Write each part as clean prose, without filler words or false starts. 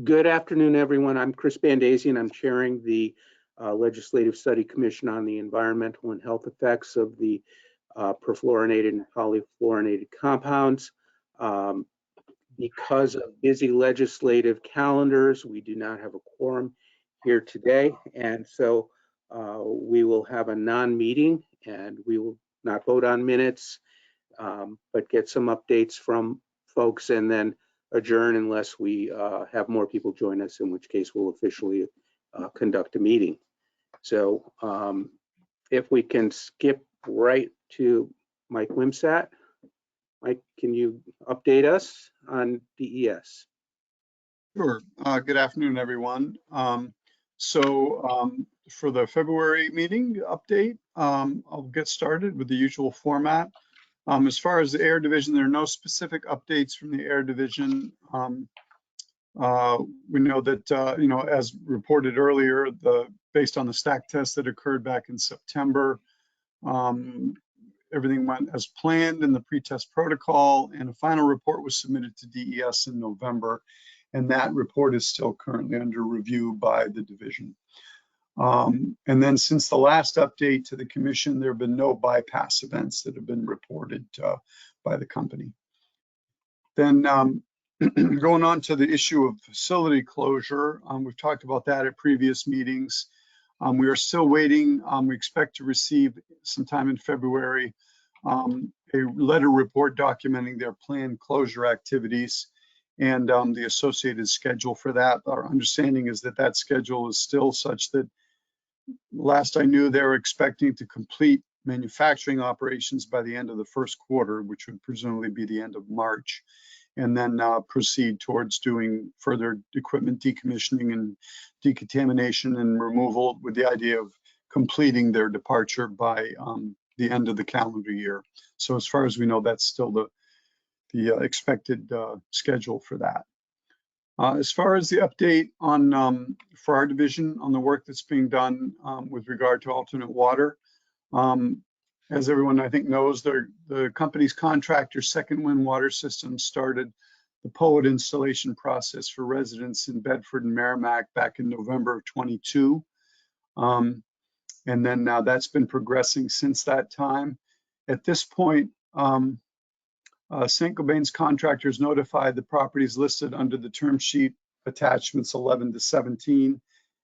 Good afternoon, everyone. I'm Chris Bandazian. I'm chairing the Legislative Study Commission on the environmental and health effects of the perfluorinated and polyfluorinated compounds. Because of busy legislative calendars, we do not have a quorum here today, and so we will have a non-meeting, and we will not vote on minutes, but get some updates from folks and then adjourn unless we have more people join us, in which case we'll officially conduct a meeting. So if we can skip right to Mike Wimsatt. Mike, can you update us on DES? Sure. Good afternoon, everyone. For the February meeting update, I'll get started with the usual format. As far as the air division, there are no specific updates from the air division. We know that, as reported earlier, based on the stack test that occurred back in September, everything went as planned in the pretest protocol, and a final report was submitted to DES in November, and that report is still currently under review by the division. And then since the last update to the commission, there have been no bypass events that have been reported by the company. Then going on to the issue of facility closure, we've talked about that at previous meetings. We are still waiting. We expect to receive sometime in February a letter report documenting their planned closure activities and the associated schedule for that. Our understanding is that that schedule is still such that last I knew they were expecting to complete manufacturing operations by the end of the first quarter, which would presumably be the end of March, and then proceed towards doing further equipment decommissioning and decontamination and removal with the idea of completing their departure by the end of the calendar year. So as far as we know, that's still the expected schedule for that. As far as the update on for our division on the work that's being done with regard to alternate water, as everyone I think knows, the company's contractor Second Wind Water Systems started the POET installation process for residents in Bedford and Merrimack back in November of 22. And then now that's been progressing since that time. At this point, Saint-Gobain's contractors notified the properties listed under the term sheet attachments 11 to 17.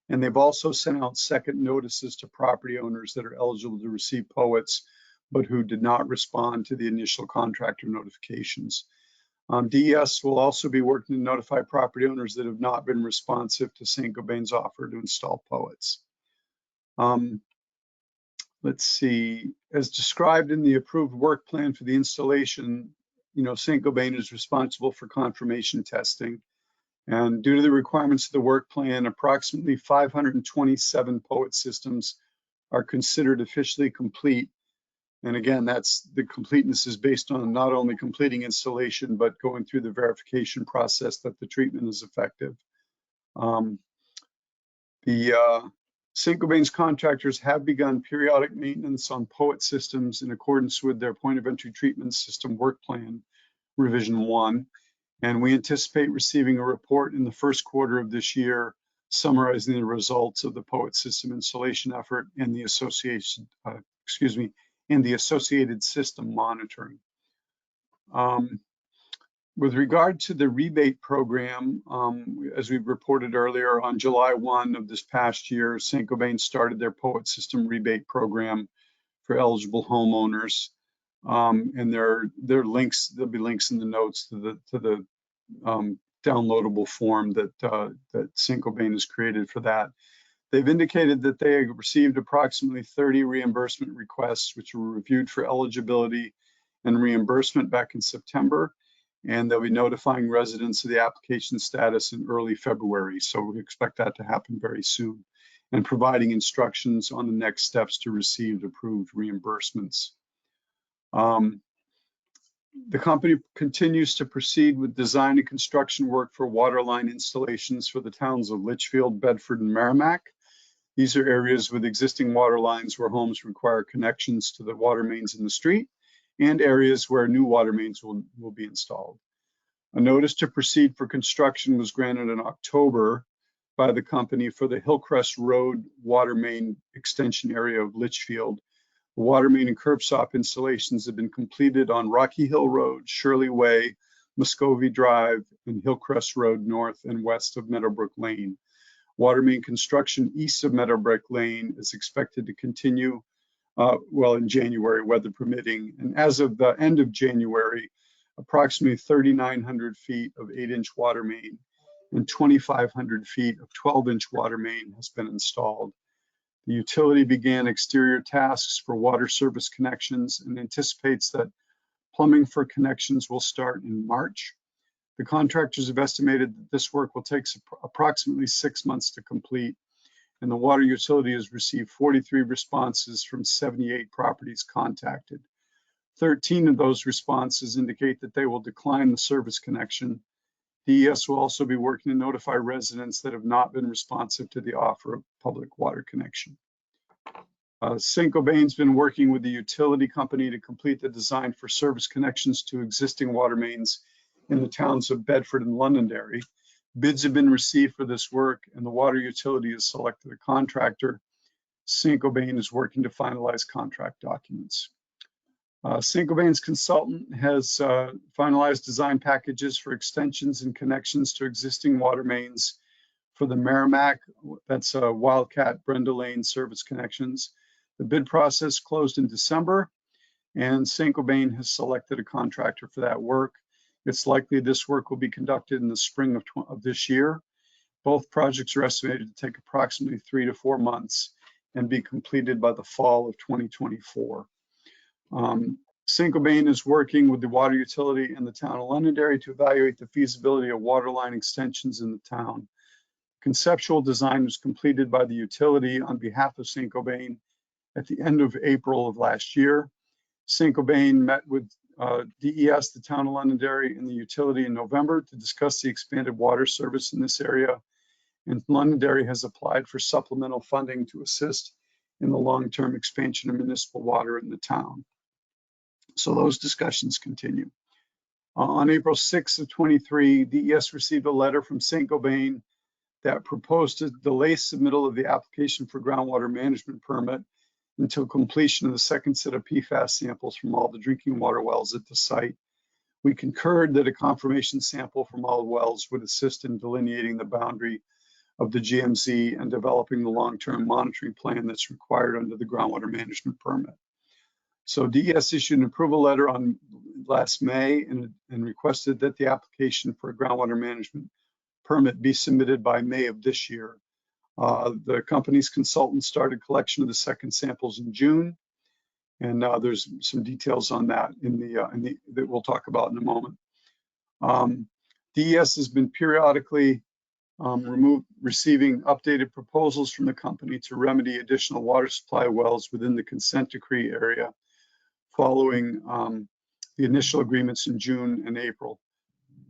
And they've also sent out second notices to property owners that are eligible to receive POETs, but who did not respond to the initial contractor notifications. DES will also be working to notify property owners that have not been responsive to Saint-Gobain's offer to install POETs. Let's see, as described in the approved work plan for the installation, Saint-Gobain is responsible for confirmation testing. And due to the requirements of the work plan, approximately 527 POET systems are considered officially complete. And again, the completeness is based on not only completing installation, but going through the verification process that the treatment is effective. Saint-Gobain's contractors have begun periodic maintenance on POET systems in accordance with their point of entry treatment system work plan, revision 1. And we anticipate receiving a report in the first quarter of this year summarizing the results of the POET system installation effort and the associated system monitoring. With regard to the rebate program, as we reported earlier, on July 1 of this past year, Saint-Gobain started their POET system rebate program for eligible homeowners. And there are links. There'll be links in the notes to the downloadable form that Saint-Gobain has created for that. They've indicated that they received approximately 30 reimbursement requests, which were reviewed for eligibility and reimbursement back in September, and they'll be notifying residents of the application status in early February. So we expect that to happen very soon, and providing instructions on the next steps to receive approved reimbursements. The company continues to proceed with design and construction work for water line installations for the towns of Litchfield, Bedford, and Merrimack. These are areas with existing water lines where homes require connections to the water mains in the street, and areas where new water mains will be installed. A notice to proceed for construction was granted in October by the company for the Hillcrest Road water main extension area of Litchfield. The water main and curb stop installations have been completed on Rocky Hill Road, Shirley Way, Muscovy Drive, and Hillcrest Road north and west of Meadowbrook Lane. Water main construction east of Meadowbrook Lane is expected to continue in January, weather permitting. And as of the end of January, approximately 3,900 feet of 8-inch water main and 2,500 feet of 12-inch water main has been installed. The utility began exterior tasks for water service connections and anticipates that plumbing for connections will start in March. The contractors have estimated that this work will take approximately 6 months to complete, and the water utility has received 43 responses from 78 properties contacted. 13 of those responses indicate that they will decline the service connection. DES will also be working to notify residents that have not been responsive to the offer of public water connection. Saint-Gobain's been working with the utility company to complete the design for service connections to existing water mains in the towns of Bedford and Londonderry. Bids have been received for this work, and the water utility has selected a contractor. Saint-Gobain is working to finalize contract documents. Saint-Gobain's consultant has finalized design packages for extensions and connections to existing water mains for the Merrimack, that's Wildcat, Brenda Lane service connections. The bid process closed in December, and Saint-Gobain has selected a contractor for that work. It's likely this work will be conducted in the spring of this year. Both projects are estimated to take approximately 3 to 4 months and be completed by the fall of 2024. Saint-Gobain is working with the water utility in the town of Londonderry to evaluate the feasibility of water line extensions in the town. Conceptual design was completed by the utility on behalf of Saint-Gobain at the end of April of last year. Saint-Gobain met with DES, the town of Londonderry, and the utility in November to discuss the expanded water service in this area. And Londonderry has applied for supplemental funding to assist in the long-term expansion of municipal water in the town. So those discussions continue. On April 6th of 23, DES received a letter from Saint-Gobain that proposed to delay submittal of the application for groundwater management permit until completion of the second set of PFAS samples from all the drinking water wells at the site. We concurred that a confirmation sample from all wells would assist in delineating the boundary of the GMZ and developing the long-term monitoring plan that's required under the groundwater management permit. So DES issued an approval letter on last May and requested that the application for a groundwater management permit be submitted by May of this year. The company's consultant started collection of the second samples in June, and there's some details on that that we'll talk about in a moment. DES has been periodically receiving updated proposals from the company to remedy additional water supply wells within the consent decree area following the initial agreements in June and April.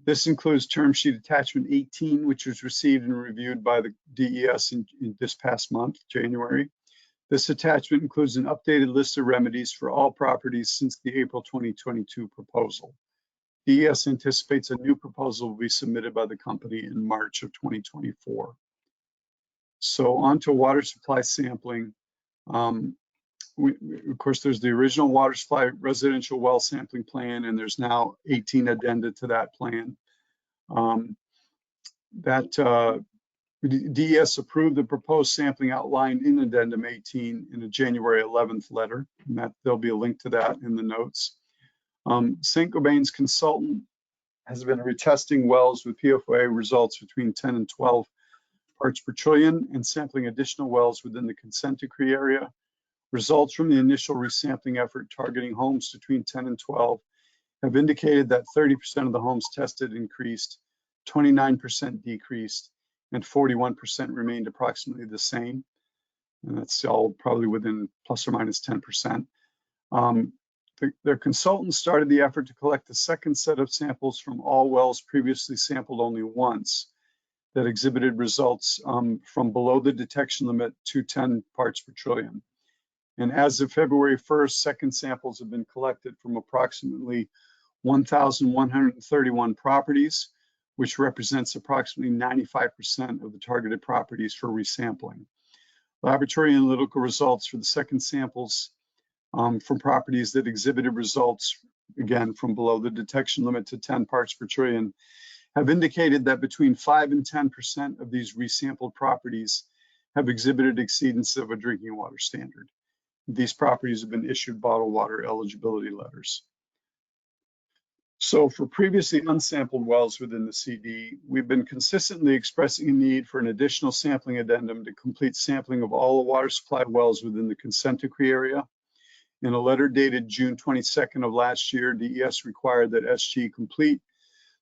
This includes term sheet attachment 18, which was received and reviewed by the DES in this past month, January. This attachment includes an updated list of remedies for all properties since the April 2022 proposal. DES anticipates a new proposal will be submitted by the company in March of 2024. So on to water supply sampling. Of course, there's the original water supply residential well sampling plan, and there's now 18 addenda to that plan. DES approved the proposed sampling outlined in addendum 18 in a January 11th letter, and there'll be a link to that in the notes. Saint-Gobain's consultant has been retesting wells with PFOA results between 10 and 12 parts per trillion and sampling additional wells within the consent decree area. Results from the initial resampling effort targeting homes between 10 and 12 have indicated that 30% of the homes tested increased, 29% decreased, and 41% remained approximately the same. And that's all probably within plus or minus 10%. Their consultants started the effort to collect the second set of samples from all wells previously sampled only once that exhibited results from below the detection limit to 10 parts per trillion. And as of February 1st, second samples have been collected from approximately 1,131 properties, which represents approximately 95% of the targeted properties for resampling. Laboratory analytical results for the second samples from properties that exhibited results, again, from below the detection limit to 10 parts per trillion, have indicated that between 5 and 10% of these resampled properties have exhibited exceedance of a drinking water standard. These properties have been issued bottled water eligibility letters. So for previously unsampled wells within the CD, we've been consistently expressing a need for an additional sampling addendum to complete sampling of all the water supply wells within the consent decree area. In a letter dated June 22nd of last year, DES required that SG complete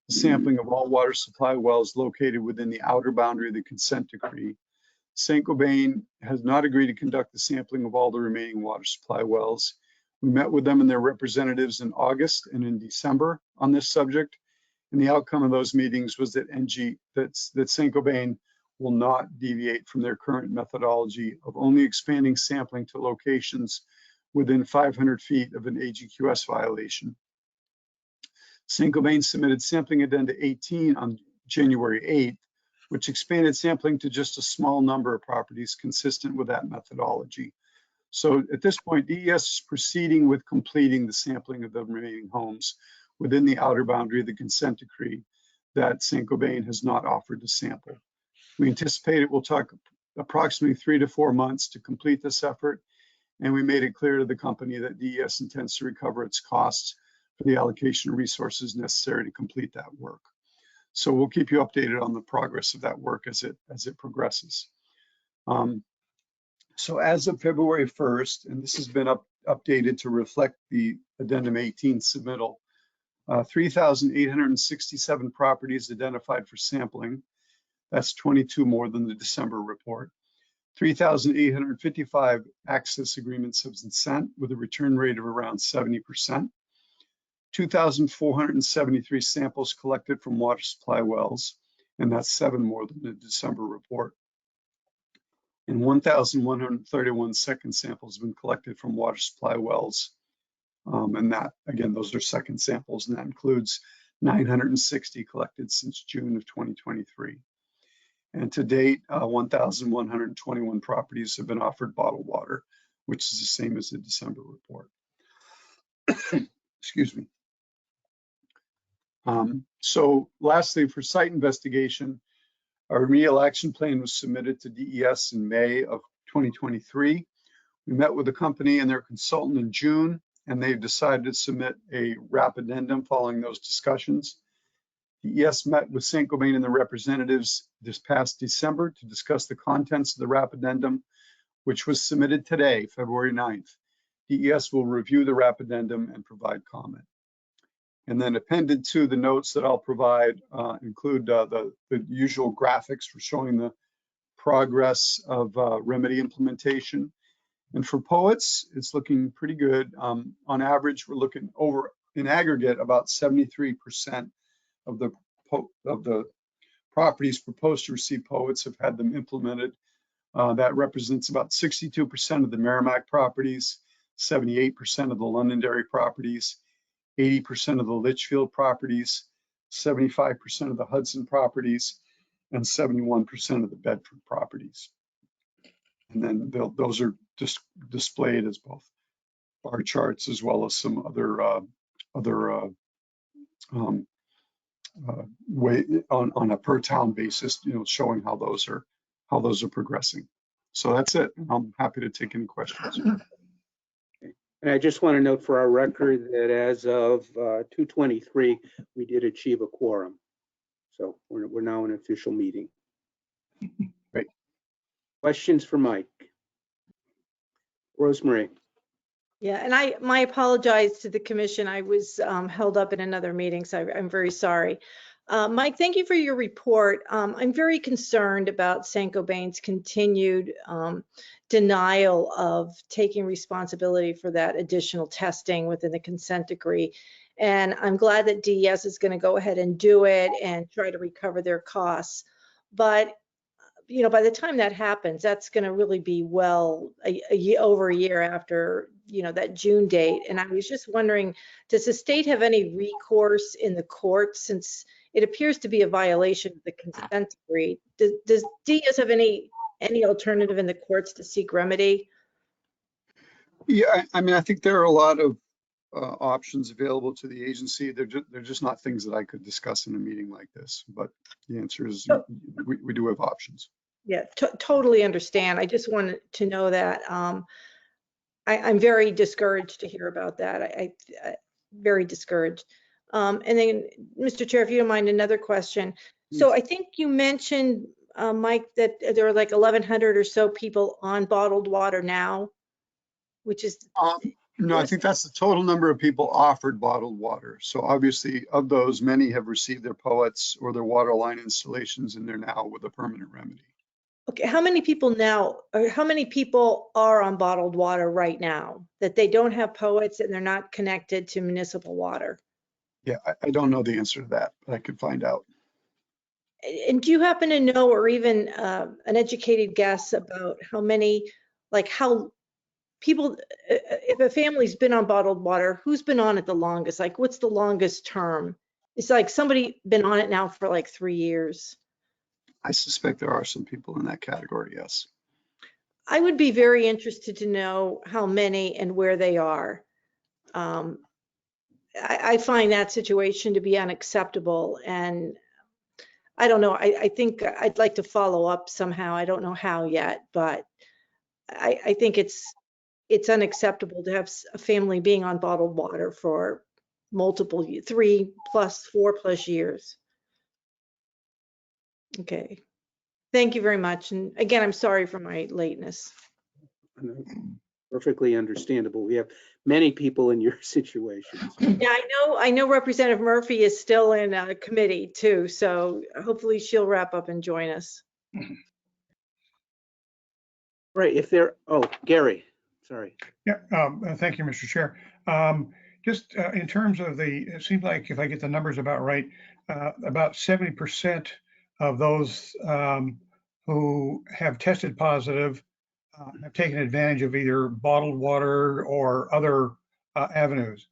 the sampling of all water supply wells located within the outer boundary of the consent decree. Saint-Gobain has not agreed to conduct the sampling of all the remaining water supply wells. We met with them and their representatives in August and in December on this subject, and the outcome of those meetings was that Saint-Gobain will not deviate from their current methodology of only expanding sampling to locations within 500 feet of an AGQS violation. Saint-Gobain submitted sampling addenda 18 on January 8th, which expanded sampling to just a small number of properties consistent with that methodology. So at this point, DES is proceeding with completing the sampling of the remaining homes within the outer boundary of the consent decree that Saint-Gobain has not offered to sample. We anticipate it will take approximately 3 to 4 months to complete this effort, and we made it clear to the company that DES intends to recover its costs for the allocation of resources necessary to complete that work. So we'll keep you updated on the progress of that work as it progresses. So as of February 1st, and this has been updated to reflect the Addendum 18 submittal, 3,867 properties identified for sampling. That's 22 more than the December report. 3,855 access agreements have been sent with a return rate of around 70%. 2,473 samples collected from water supply wells, and that's 7 more than the December report. And 1,131 second samples have been collected from water supply wells. And that, again, those are second samples, and that includes 960 collected since June of 2023. And to date, 1,121 properties have been offered bottled water, which is the same as the December report. Excuse me. So lastly, for site investigation, our remedial action plan was submitted to DES in May of 2023. We met with the company and their consultant in June, and they've decided to submit a RAP addendum following those discussions. DES met with Saint-Gobain and the representatives this past December to discuss the contents of the RAP addendum, which was submitted today, February 9th. DES will review the RAP addendum and provide comment. And then appended to the notes that I'll provide include the usual graphics for showing the progress of remedy implementation. And for POETs, it's looking pretty good. On average, we're looking over, in aggregate, about 73% of the properties proposed to receive POETs have had them implemented. That represents about 62% of the Merrimack properties, 78% of the Londonderry properties, 80% of the Litchfield properties, 75% of the Hudson properties, and 71% of the Bedford properties. And then those are just displayed as both bar charts as well as some other way on a per town basis, showing how those are progressing. So that's it. I'm happy to take any questions. And I just want to note for our record that as of 2:23, we did achieve a quorum. So we're now an official meeting. Great. Questions for Mike? Rosemary. Yeah, and my apologize to the commission. I was held up in another meeting, so I'm very sorry. Mike, thank you for your report. I'm very concerned about Saint-Gobain's continued denial of taking responsibility for that additional testing within the consent decree. And I'm glad that DES is going to go ahead and do it and try to recover their costs. But by the time that happens, that's going to really be over a year after, that June date. And I was just wondering, does the state have any recourse in the court, since it appears to be a violation of the consent decree? Does DES have any alternative in the courts to seek remedy? Yeah, I mean, I think there are a lot of options available to the agency. They're just not things that I could discuss in a meeting like this. But the answer is we do have options. Yeah, totally understand. I just wanted to know that. I'm very discouraged to hear about that. I very discouraged. And then, Mr. Chair, if you don't mind, another question. So I think you mentioned, Mike, that there are like 1,100 or so people on bottled water now, which is. No, I think that's the total number of people offered bottled water. So obviously, of those, many have received their POETs or their water line installations, and they're now with a permanent remedy. Okay, how many people now, or how many people are on bottled water right now that they don't have POETs and they're not connected to municipal water? Yeah, I don't know the answer to that, but I could find out. And do you happen to know, or even an educated guess about how many, like how people, if a family's been on bottled water, who's been on it the longest? Like, what's the longest term? It's like somebody been on it now for like 3 years. I suspect there are some people in that category, yes. I would be very interested to know how many and where they are. I find that situation to be unacceptable, and I don't know. I think I'd like to follow up somehow. I don't know how yet, but I think it's unacceptable to have a family being on bottled water for multiple 3+, 4+ years. Okay. Thank you very much. And again, I'm sorry for my lateness. Perfectly understandable. We have many people in your situation. Yeah, I know Representative Murphy is still in a committee too, so hopefully she'll wrap up and join us. Right, Gary, sorry. Yeah, thank you, Mr. Chair. Just in terms of it seems like if I get the numbers about right, about 70% of those who have tested positive have taken advantage of either bottled water or other avenues.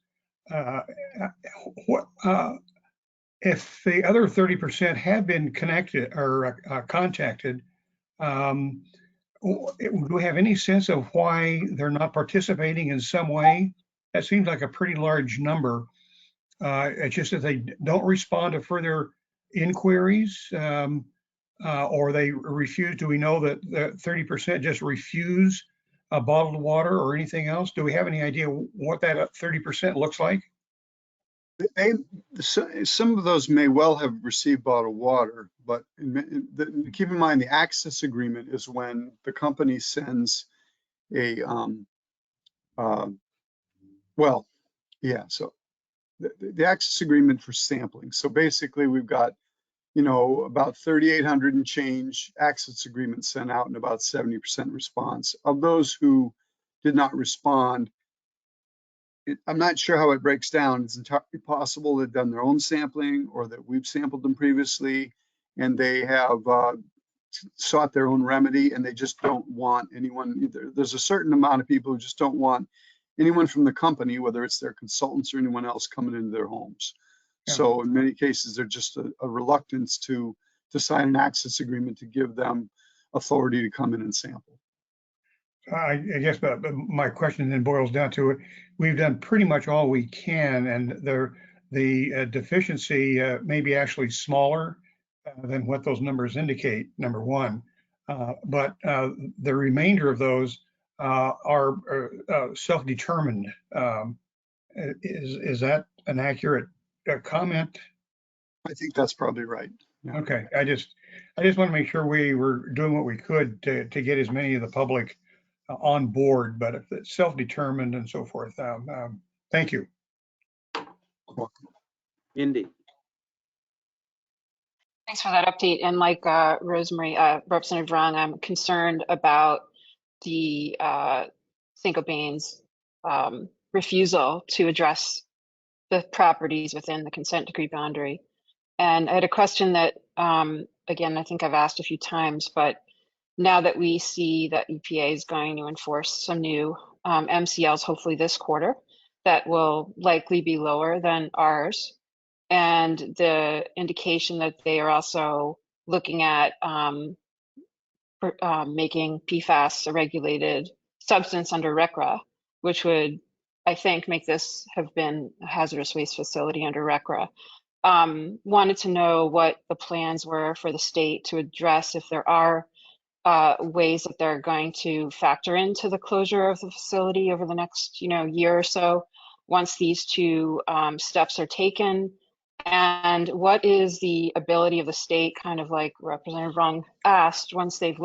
If the other 30% have been connected or contacted, do we have any sense of why they're not participating in some way? That seems like a pretty large number. It's just that they don't respond to further inquiries or they refuse. Do we know that the 30% just refuse bottled water or anything else? Do we have any idea what that 30% looks like? Some of those may well have received bottled water, but keep in mind the access agreement is when the company sends a, so the access agreement for sampling. So basically we've got, about 3,800 and change access agreements sent out and about 70% response. Of those who did not respond, I'm not sure how it breaks down. It's entirely possible they've done their own sampling or that we've sampled them previously and they have sought their own remedy and they just don't want anyone either. There's a certain amount of people who just don't want anyone from the company, whether it's their consultants or anyone else, coming into their homes. Yeah. So in many cases, there's just a reluctance to sign an access agreement to give them authority to come in and sample. I guess my question then boils down to it. We've done pretty much all we can, and the deficiency may be actually smaller than what those numbers indicate, number one. But the remainder of those are self-determined. Is that an accurate comment? I think that's probably right. Yeah. Okay, I just want to make sure we were doing what we could to get as many of the public on board, but if it's self-determined and so forth. Thank you. Welcome. Indy. Thanks for that update. And like Rosemary, Representative Rung, I'm concerned about the Saint-Gobain's refusal to address the properties within the consent decree boundary. And I had a question that again, I think I've asked a few times, but now that we see that EPA is going to enforce some new MCLs, hopefully this quarter, that will likely be lower than ours, and the indication that they are also looking at making PFAS a regulated substance under RCRA, which would, I think, make this have been a hazardous waste facility under RCRA. Wanted to know what the plans were for the state to address if there are ways that they're going to factor into the closure of the facility over the next, year or so, once these two steps are taken. And what is the ability of the state, kind of like Representative Rung asked, once they've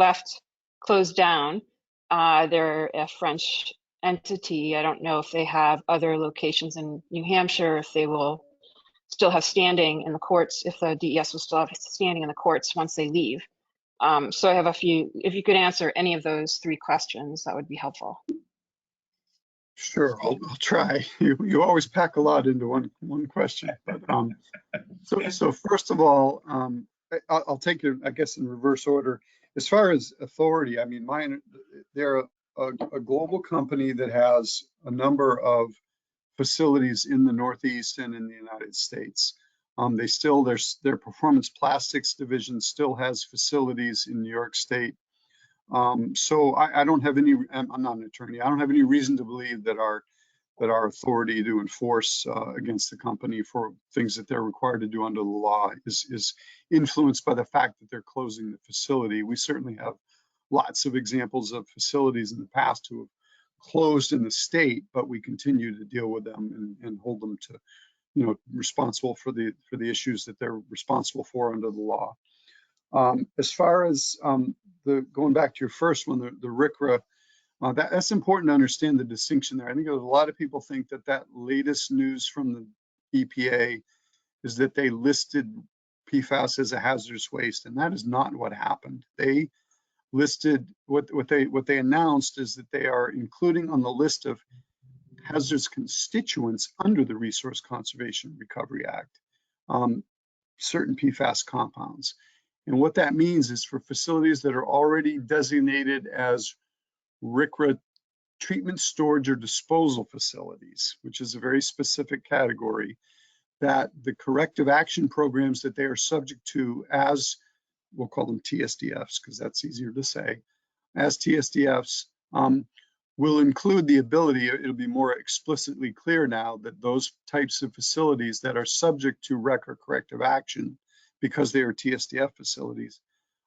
closed down, they're a French entity. I don't know if they have other locations in New Hampshire, if they will still have standing in the courts, if the DES will still have standing in the courts once they leave. So I have a few, if you could answer any of those three questions, that would be helpful. Sure, I'll try. You always pack a lot into one question. But so first of all, I'll take it, I guess, in reverse order. As far as authority, I mean, they're a global company that has a number of facilities in the Northeast and in the United States. Their performance plastics division still has facilities in New York State. So I don't have any, I'm not an attorney, I don't have any reason to believe that our authority to enforce against the company for things that they're required to do under the law is influenced by the fact that they're closing the facility. We certainly have lots of examples of facilities in the past who have closed in the state, but we continue to deal with them and hold them to, responsible for the issues that they're responsible for under the law. As far as going back to your first one, the RCRA, that's important to understand the distinction there. I think a lot of people think that latest news from the EPA is that they listed PFAS as a hazardous waste, and that is not what happened. They listed what they announced is that they are including on the list of hazardous constituents under the Resource Conservation and Recovery Act certain PFAS compounds. And what that means is for facilities that are already designated as RCRA treatment, storage, or disposal facilities, which is a very specific category, that the corrective action programs that they are subject to as, we'll call them TSDFs because that's easier to say, as TSDFs, will include the ability, it'll be more explicitly clear now that those types of facilities that are subject to RCRA corrective action because they are TSDF facilities,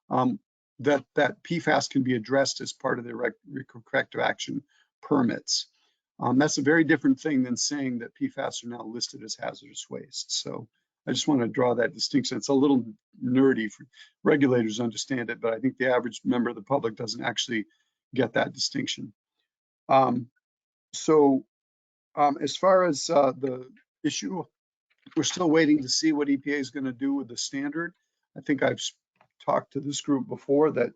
that PFAS can be addressed as part of their corrective action permits. That's a very different thing than saying that PFAS are now listed as hazardous waste. So I just want to draw that distinction. It's a little nerdy for regulators to understand it, but I think the average member of the public doesn't actually get that distinction. As far as the issue, we're still waiting to see what EPA is going to do with the standard. I think I've talked to this group before that,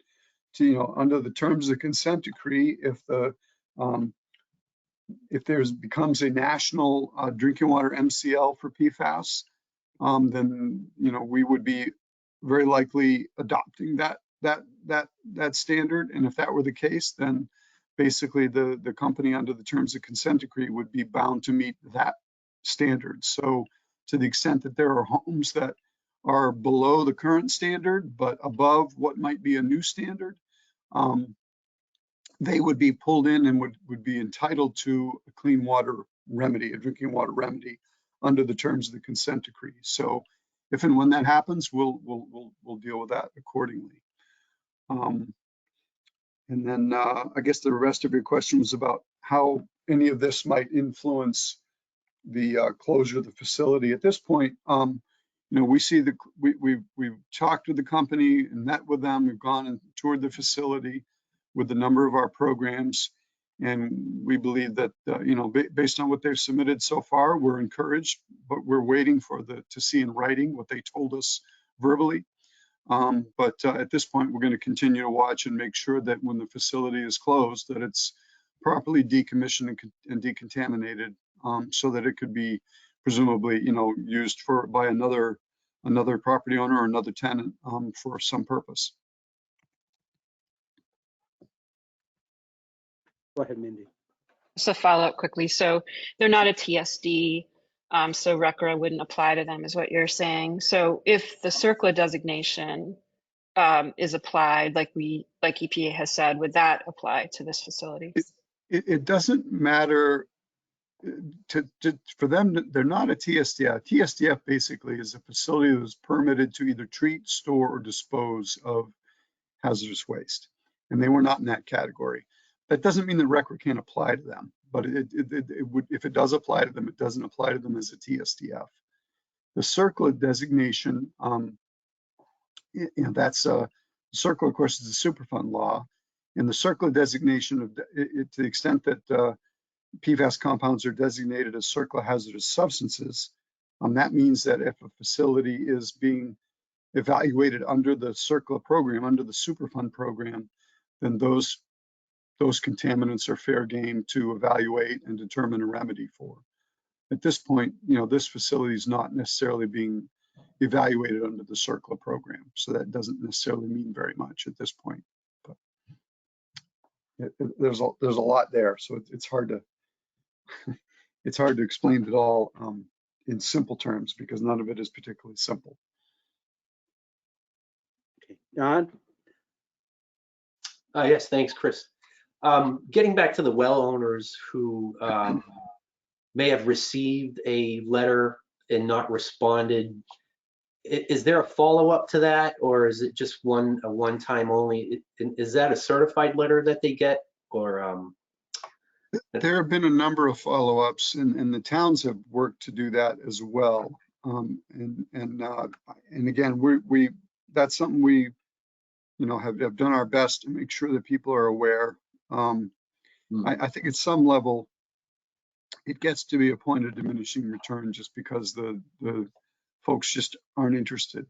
under the terms of the consent decree, if there becomes a national drinking water MCL for PFAS, then we would be very likely adopting that standard. And if that were the case, then basically the company under the terms of consent decree would be bound to meet that standard. So to the extent that there are homes that are below the current standard, but above what might be a new standard, they would be pulled in and would be entitled to a clean water remedy, a drinking water remedy under the terms of the consent decree. So if and when that happens, we'll deal with that accordingly. And then I guess the rest of your question was about how any of this might influence the closure of the facility. At this point, we see we've talked with the company and met with them. We've gone and toured the facility with a number of our programs, and we believe that based on what they've submitted so far, we're encouraged, but we're waiting to see in writing what they told us verbally. But at this point, we're going to continue to watch and make sure that when the facility is closed, that it's properly decommissioned and decontaminated, so that it could be presumably, used by another another property owner or another tenant for some purpose. Go ahead, Mindy. So follow up quickly. So they're not a TSD, so RECRA wouldn't apply to them, is what you're saying. So if the CERCLA designation is applied, like EPA has said, would that apply to this facility? It doesn't matter for them. They're not a TSDF. TSDF basically is a facility that is permitted to either treat, store, or dispose of hazardous waste, and they were not in that category. That doesn't mean that RECRA can't apply to them, but it would, if it does apply to them, it doesn't apply to them as a TSDF. The CERCLA designation, that's CERCLA, of course, is a Superfund law, and the CERCLA designation of to the extent that PFAS compounds are designated as CERCLA hazardous substances, that means that if a facility is being evaluated under the CERCLA program, under the Superfund program, then those contaminants are fair game to evaluate and determine a remedy for. At this point, this facility is not necessarily being evaluated under the CERCLA program, so that doesn't necessarily mean very much at this point. But there's a lot there, so it's hard to it's hard to explain it all in simple terms because none of it is particularly simple. Okay, John? Yes, thanks, Chris. Getting back to the well owners who may have received a letter and not responded, is there a follow-up to that, or is it just a one-time only? Is that a certified letter that they get, or? There have been a number of follow-ups, and the towns have worked to do that as well. And again, that's something we have done our best to make sure that people are aware. I think at some level, it gets to be a point of diminishing return just because the folks just aren't interested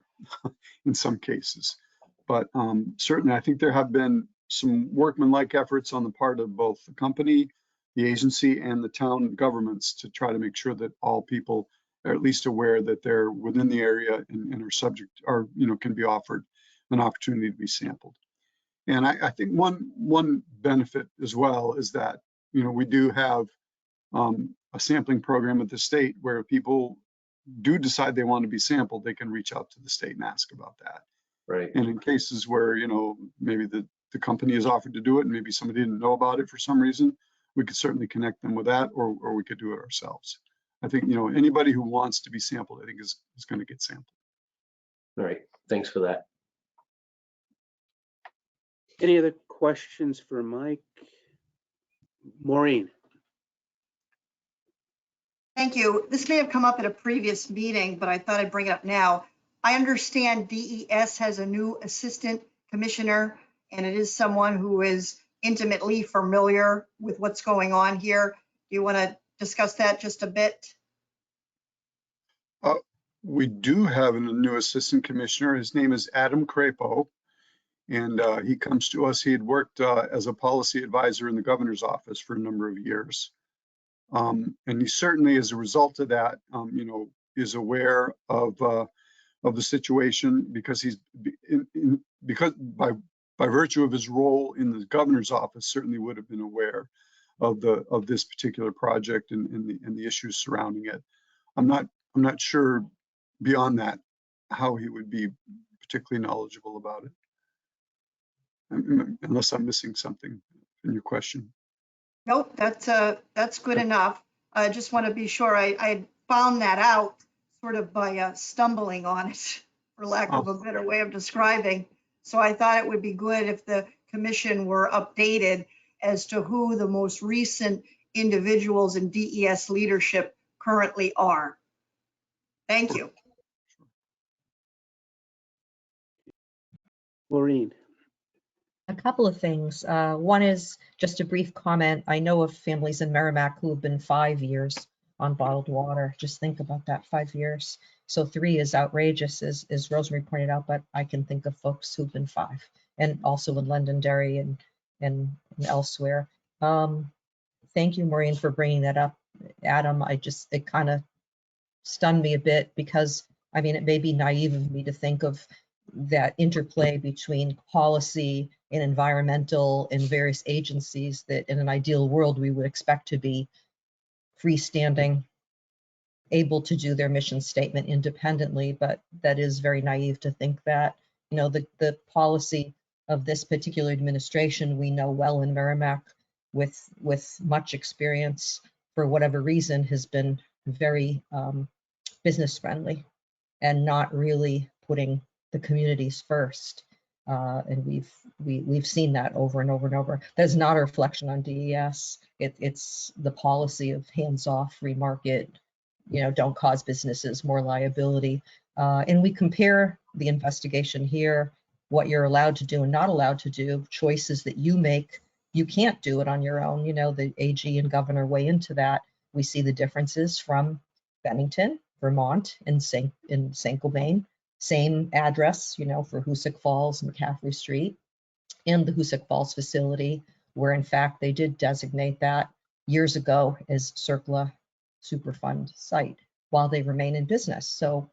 in some cases. But certainly, I think there have been some workmanlike efforts on the part of both the company, the agency, and the town governments to try to make sure that all people are at least aware that they're within the area and are subject, or can be offered an opportunity to be sampled. And I think one benefit as well is that we do have a sampling program at the state where people do decide they want to be sampled, they can reach out to the state and ask about that. Right. And in cases where maybe the company is offered to do it and maybe somebody didn't know about it for some reason, we could certainly connect them with that, or we could do it ourselves. I think anybody who wants to be sampled, I think is going to get sampled. All right, thanks for that. Any other questions for Mike? Maureen? Thank you. This may have come up at a previous meeting, but I thought I'd bring it up now. I understand DES has a new assistant commissioner, and it is someone who is intimately familiar with what's going on here. Do you want to discuss that just a bit? We do have a new assistant commissioner. His name is Adam Crapo, and he comes to us. He had worked as a policy advisor in the governor's office for a number of years. And he certainly, as a result of that, is aware of the situation because because by virtue of his role in the governor's office, certainly would have been aware of this particular project and the issues surrounding it. I'm not sure beyond that how he would be particularly knowledgeable about it, unless I'm missing something in your question. Nope, that's good enough. I just want to be sure I found that out sort of by stumbling on it, for lack of a better way of describing. So I thought it would be good if the commission were updated as to who the most recent individuals in DES leadership currently are. Thank you. Maureen? A couple of things. One is just a brief comment. I know of families in Merrimack who have been 5 years on bottled water. Just think about that, 5 years. So 3 is outrageous, as Rosemary pointed out, but I can think of folks who've been 5, and also in Londonderry and elsewhere. Thank you, Maureen, for bringing that up. Adam, it kind of stunned me a bit because I mean, it may be naive of me to think of that interplay between policy and environmental and various agencies that in an ideal world we would expect to be freestanding, able to do their mission statement independently, but that is very naive to think that, you know, the policy of this particular administration we know well in Merrimack with much experience, for whatever reason, has been very business friendly and not really putting the communities first. And we've seen that over and over and over. That's not a reflection on DES. It's the policy of hands-off, free market, you know, don't cause businesses more liability. And we compare the investigation here, what you're allowed to do and not allowed to do, choices that you make. You can't do it on your own. You know, the AG and governor weigh into that. We see the differences from Bennington, Vermont, and Saint-Gobain. Same address, you know, for Hoosick Falls, McCaffrey Street, and the Hoosick Falls facility, where in fact they did designate that years ago as CERCLA Superfund site while they remain in business. So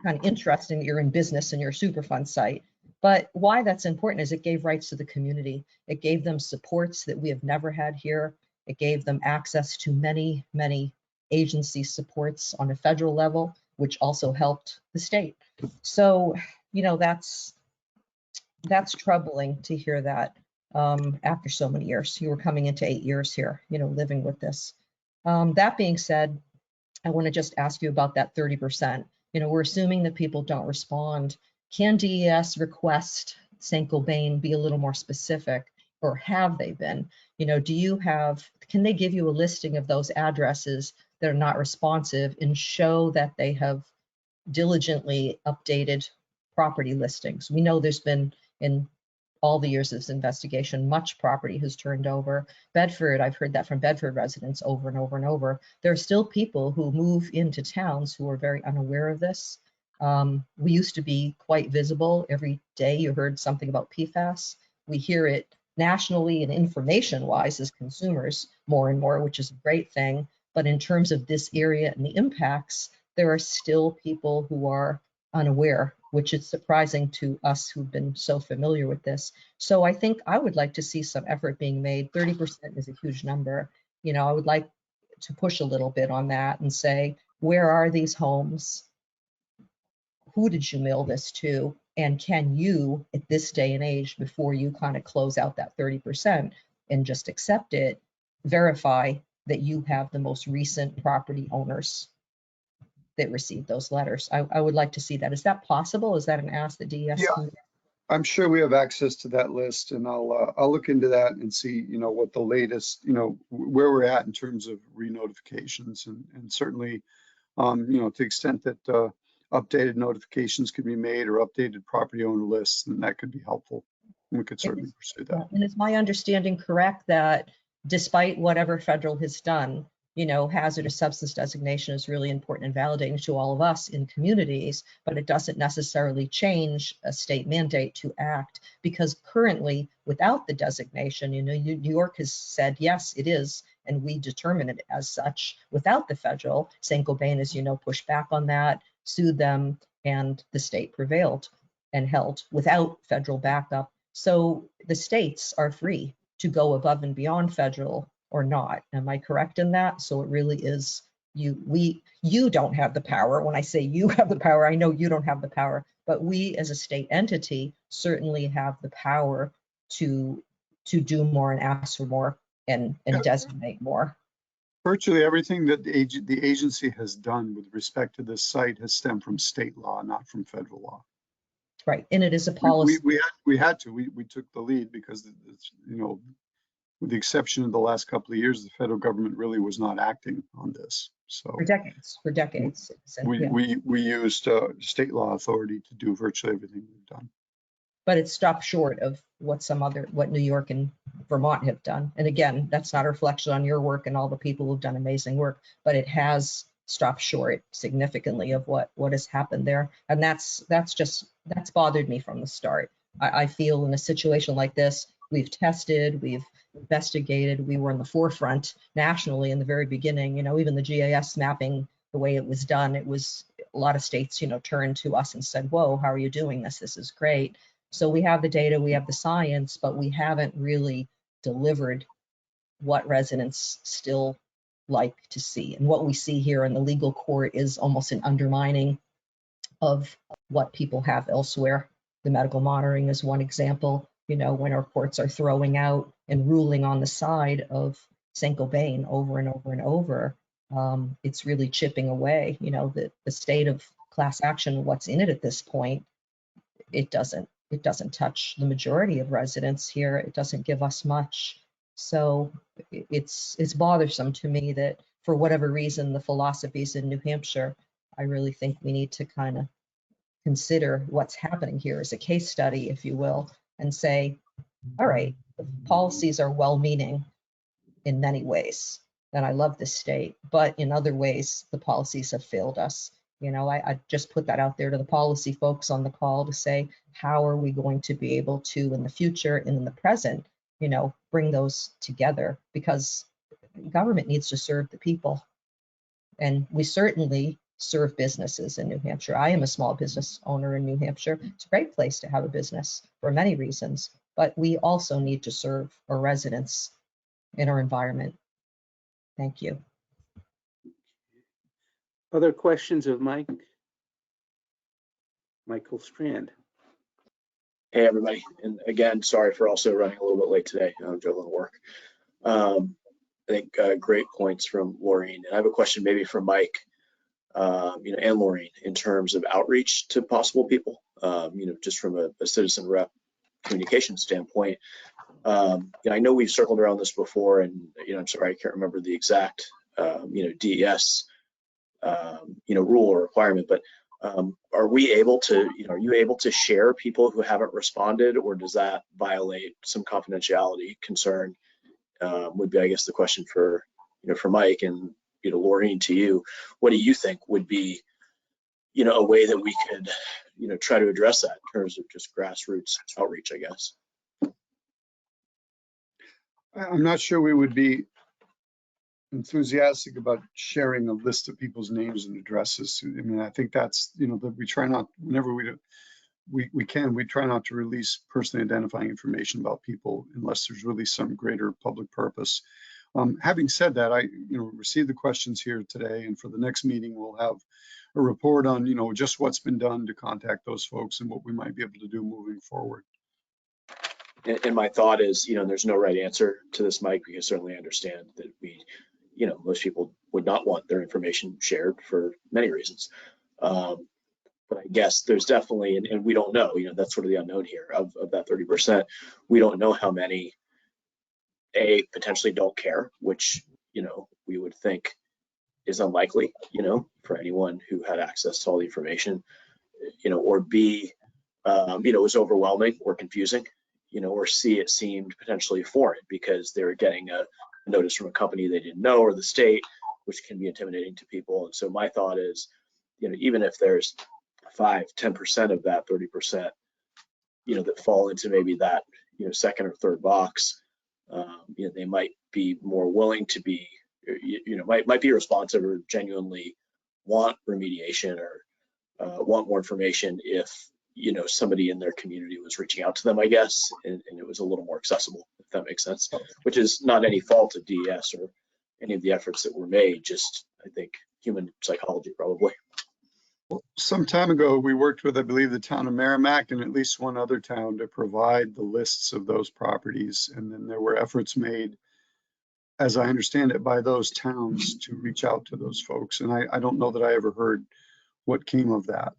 kind of interesting that you're in business in your Superfund site. But why that's important is it gave rights to the community. It gave them supports that we have never had here. It gave them access to many, many agency supports on a federal level, which also helped the state. So, you know, that's troubling to hear that after so many years. You were coming into 8 years here, you know, living with this. That being said, I want to just ask you about that 30%. You know, we're assuming that people don't respond. Can DES request Saint-Gobain be a little more specific, or have they been? You know, can they give you a listing of those addresses that are not responsive and show that they have diligently updated property listings? We know there's been, in all the years of this investigation, much property has turned over. Bedford, I've heard that from Bedford residents over and over and over. There are still people who move into towns who are very unaware of this. We used to be quite visible. Every day you heard something about PFAS. We hear it nationally and information-wise as consumers more and more, which is a great thing. But in terms of this area and the impacts, there are still people who are unaware, which is surprising to us who've been so familiar with this. So I think I would like to see some effort being made. 30% is a huge number. You know, I would like to push a little bit on that and say, where are these homes? Who did you mail this to? And can you, at this day and age, before you kind of close out that 30% and just accept it, verify that you have the most recent property owners that received those letters? I would like to see that. Is that possible? Is that an ask that DES Yeah. can do? I'm sure we have access to that list, and I'll look into that and see, you know, what the latest, you know, where we're at in terms of re-notifications, and certainly, you know, to the extent that updated notifications could be made or updated property owner lists, then that could be helpful. We could certainly pursue that. And is my understanding correct that despite whatever federal has done, you know, hazardous substance designation is really important and validating to all of us in communities, but it doesn't necessarily change a state mandate to act, because currently without the designation, you know, New York has said, yes, it is, and we determine it as such. Without the federal, Saint-Gobain, as you know, pushed back on that, sued them, and the state prevailed and held without federal backup. So the states are free to go above and beyond federal or not. Am I correct in that? So it really is you don't have the power. When I say you have the power, I know you don't have the power, but we as a state entity certainly have the power to do more and ask for more and designate more. Virtually everything that the agency has done with respect to this site has stemmed from state law, not from federal law. Right, and it is a policy. We had to. We took the lead because it's, you know, with the exception of the last couple of years, the federal government really was not acting on this. So For decades. we used state law authority to do virtually everything we've done. But it stopped short of what New York and Vermont have done. And again, that's not a reflection on your work and all the people who've done amazing work, but it has stopped short significantly of what has happened there. And that's bothered me from the start. I feel in a situation like this, we've tested, we've investigated, we were in the forefront nationally in the very beginning. You know, even the GIS mapping, the way it was done, it was a lot of states, turned to us and said, whoa, how are you doing this? This is great. So we have the data, we have the science, but we haven't really delivered what residents still like to see. And what we see here in the legal court is almost an undermining of what people have elsewhere. The medical monitoring is one example, when our courts are throwing out and ruling on the side of Saint-Gobain over and over and over. It's really chipping away, the state of class action, what's in it at this point. It doesn't touch the majority of residents here. It doesn't give us much. So it's bothersome to me that for whatever reason, the philosophies in New Hampshire, I really think we need to kind of consider what's happening here as a case study, if you will, and say, all right, the policies are well-meaning in many ways, and I love this state, but in other ways, the policies have failed us. I just put that out there to the policy folks on the call to say, how are we going to be able to, in the future and in the present, bring those together? Because government needs to serve the people. And we certainly serve businesses in New Hampshire. I am a small business owner in New Hampshire. It's a great place to have a business for many reasons, but we also need to serve our residents in our environment. Thank you. Other questions of Mike? Michael Strand. Hey, everybody. And again, sorry for also running a little bit late today. I'm juggling work. I think great points from Laureen. And I have a question maybe for Mike, and Laureen in terms of outreach to possible people, just from a citizen rep communication standpoint. I know we've circled around this before, and, I'm sorry, I can't remember the exact, DES, rule or requirement, but are we able to, are you able to share people who haven't responded, or does that violate some confidentiality concern? Would be, I guess, the question for, for Mike, and, Laureen, to you. What do you think would be, a way that we could, try to address that in terms of just grassroots outreach, I guess? I'm not sure we would be enthusiastic about sharing a list of people's names and addresses. I mean, I think that's, that we try not, whenever we try not to release personally identifying information about people unless there's really some greater public purpose. Having said that, I received the questions here today, and for the next meeting, we'll have a report on, just what's been done to contact those folks and what we might be able to do moving forward. And my thought is, there's no right answer to this, Mike, because certainly I understand that we, most people would not want their information shared for many reasons. But I guess there's definitely, and we don't know, that's sort of the unknown here of that 30%. We don't know how many, potentially don't care, which, we would think is unlikely, for anyone who had access to all the information, or B, was overwhelming or confusing, or C, it seemed potentially foreign because they were getting a notice from a company they didn't know, or the state, which can be intimidating to people. And so my thought is, even if there's 5-10% of that 30%, that fall into maybe that, second or third box, they might be more willing to be, might be responsive or genuinely want remediation or want more information if, somebody in their community was reaching out to them, I guess, and it was a little more accessible, if that makes sense, which is not any fault of DES or any of the efforts that were made, just, I think, human psychology probably. Some time ago, we worked with, I believe, the town of Merrimack and at least one other town to provide the lists of those properties. And then there were efforts made, as I understand it, by those towns to reach out to those folks. And I don't know that I ever heard what came of that.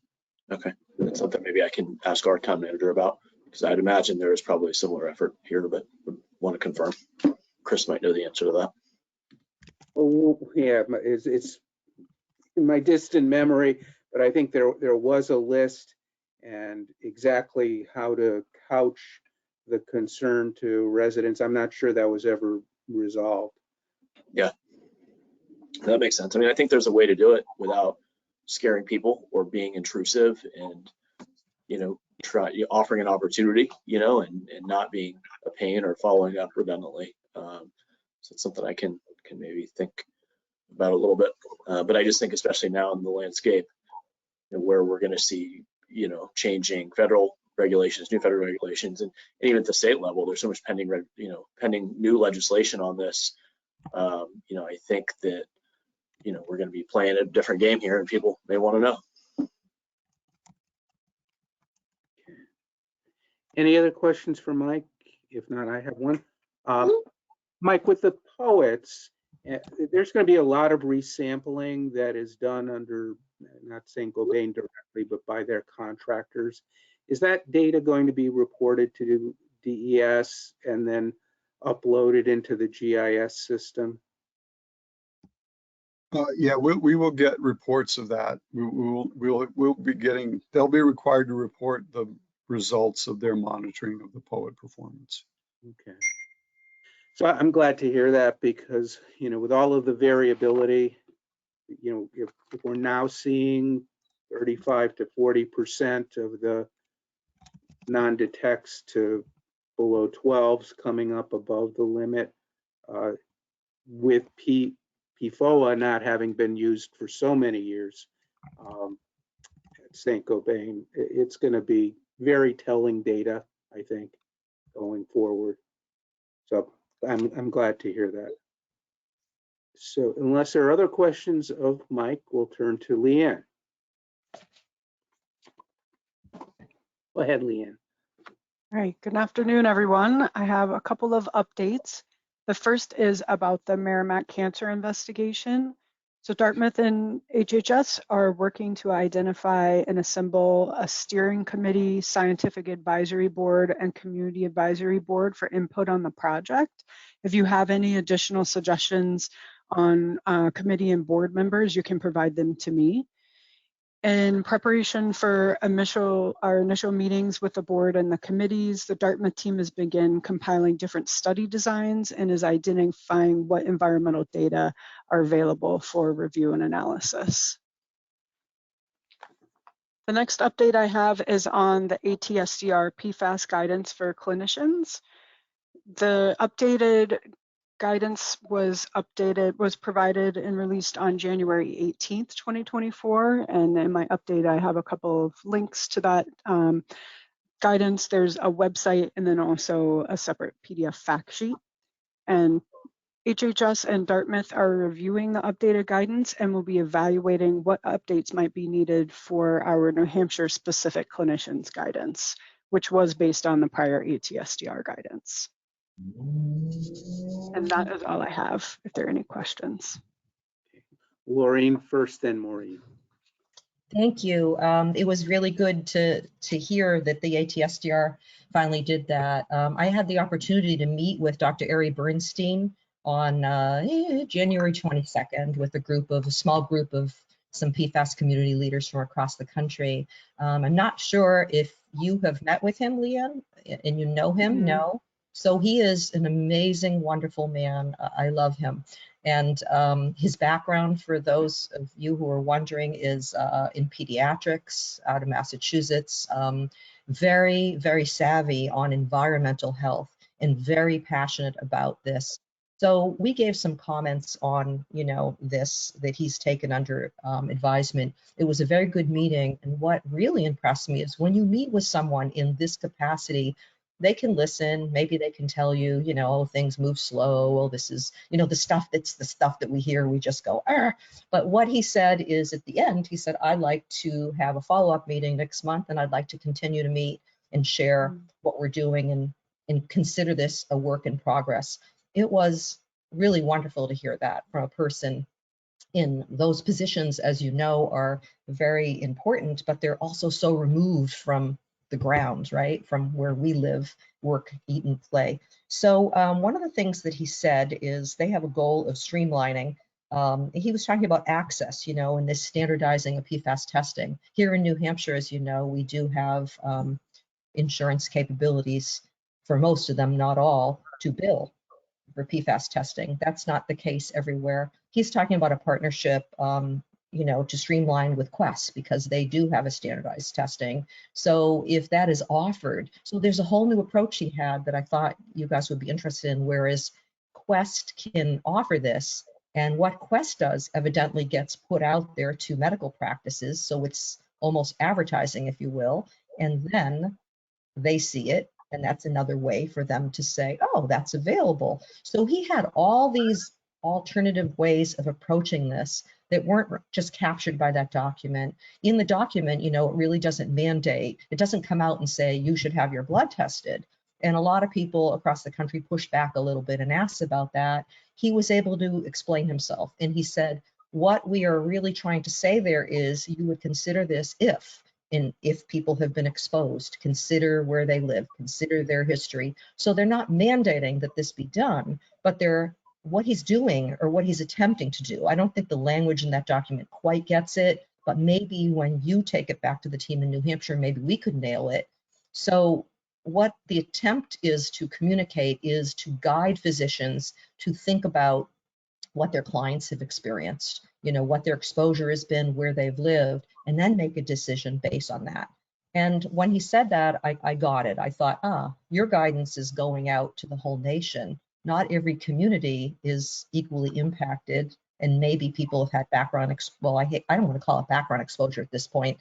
Okay, that's something maybe I can ask our town manager about, because I'd imagine there is probably a similar effort here, but would want to confirm. Chris might know the answer to that. Oh, yeah, it's in my distant memory, but I think there was a list, and exactly how to couch the concern to residents, I'm not sure that was ever resolved. Yeah, that makes sense. I mean, I think there's a way to do it without scaring people or being intrusive, and offering an opportunity, and not being a pain or following up redundantly. So it's something I can maybe think about a little bit. But I just think, especially now in the landscape, where we're going to see, changing federal regulations, new federal regulations, and even at the state level, there's so much pending, pending new legislation on this. I think that, we're going to be playing a different game here, and people may want to know. Any other questions for Mike? If not, I have one. Mike, with the poets, there's going to be a lot of resampling that is done under, not Saint-Gobain directly, but by their contractors. Is that data going to be reported to DES and then uploaded into the GIS system? Yeah, we will get reports of that. We'll be getting, they'll be required to report the results of their monitoring of the POET performance. Okay. So I'm glad to hear that, because, with all of the variability, if we're now seeing 35 to 40% of the non-detects to below 12s coming up above the limit, with PFOA not having been used for so many years at Saint-Gobain, it's going to be very telling data, I think, going forward. So I'm glad to hear that. So unless there are other questions of Mike, we'll turn to Leanne. Go ahead, Leanne. All right, good afternoon, everyone. I have a couple of updates. The first is about the Merrimack cancer investigation. So Dartmouth and HHS are working to identify and assemble a steering committee, scientific advisory board, and community advisory board for input on the project. If you have any additional suggestions on committee and board members, you can provide them to me. In preparation for our initial meetings with the board and the committees, the Dartmouth team has begun compiling different study designs and is identifying what environmental data are available for review and analysis. The next update I have is on the ATSDR PFAS guidance for clinicians. The updated guidance was provided and released on January 18th, 2024. And in my update, I have a couple of links to that guidance. There's a website and then also a separate PDF fact sheet. And HHS and Dartmouth are reviewing the updated guidance and will be evaluating what updates might be needed for our New Hampshire specific clinicians guidance, which was based on the prior ATSDR guidance. And that is all I have, if there are any questions. Laureen first, then Maureen. Thank you. It was really good to hear that the ATSDR finally did that. I had the opportunity to meet with Dr. Ari Bernstein on January 22nd with a small group of some PFAS community leaders from across the country. I'm not sure if you have met with him, Leanne, and you know him. Mm-hmm. No. So he is an amazing, wonderful man. I love him. And his background, for those of you who are wondering, is in pediatrics out of Massachusetts. Very, very savvy on environmental health and very passionate about this. So we gave some comments on, this that he's taken under advisement. It was a very good meeting. And what really impressed me is when you meet with someone in this capacity, they can listen. Maybe they can tell you, oh, things move slow. Oh, this is, the stuff that we hear, we just go, ah. But what he said is at the end, he said, I'd like to have a follow-up meeting next month, and I'd like to continue to meet and share what we're doing and consider this a work in progress. It was really wonderful to hear that from a person in those positions, as you know, are very important, but they're also so removed from the ground, right? From where we live, work, eat, and play. So one of the things that he said is they have a goal of streamlining. He was talking about access, and this standardizing of PFAS testing. Here in New Hampshire, as you know, we do have insurance capabilities for most of them, not all, to bill for PFAS testing. That's not the case everywhere. He's talking about a partnership to streamline with Quest, because they do have a standardized testing. So if that is offered, so there's a whole new approach he had that I thought you guys would be interested in, whereas Quest can offer this, and what Quest does evidently gets put out there to medical practices. So it's almost advertising, if you will, and then they see it, and that's another way for them to say, oh, that's available. So he had all these alternative ways of approaching this that weren't just captured by that document. In the document, it really doesn't mandate, it doesn't come out and say you should have your blood tested. And a lot of people across the country pushed back a little bit and asked about that. He was able to explain himself, and he said, what we are really trying to say there is you would consider this if people have been exposed, consider where they live, consider their history. So they're not mandating that this be done, but they're what he's doing or what he's attempting to do. I don't think the language in that document quite gets it, but maybe when you take it back to the team in New Hampshire, maybe we could nail it. So what the attempt is to communicate is to guide physicians to think about what their clients have experienced, what their exposure has been, where they've lived, and then make a decision based on that. And when he said that, I got it. I thought, your guidance is going out to the whole nation. Not every community is equally impacted, and maybe people have had background, I don't want to call it background exposure at this point.